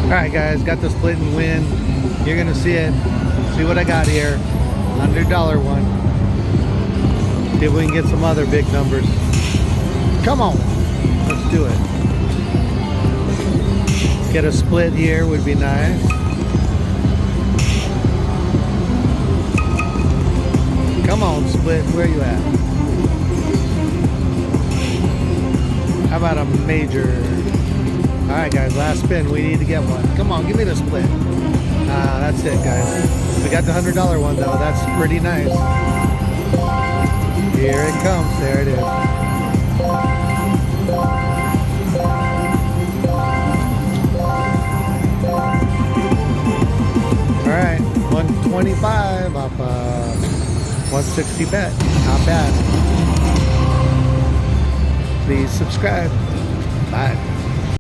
Alright guys, got the split and win. You're gonna see it. See what I got here. $100 one. See if we can get some other big numbers. Come on. Let's do it. Get a split here would be nice. Come on, split. Where you at? How about a major? Alright guys, last spin. We need to get one. Come on, give me the split. That's it guys. We got the $100 one though. That's pretty nice. Here it comes. There it is. Alright, 125 off 160 bet. Not bad. Please subscribe. Bye.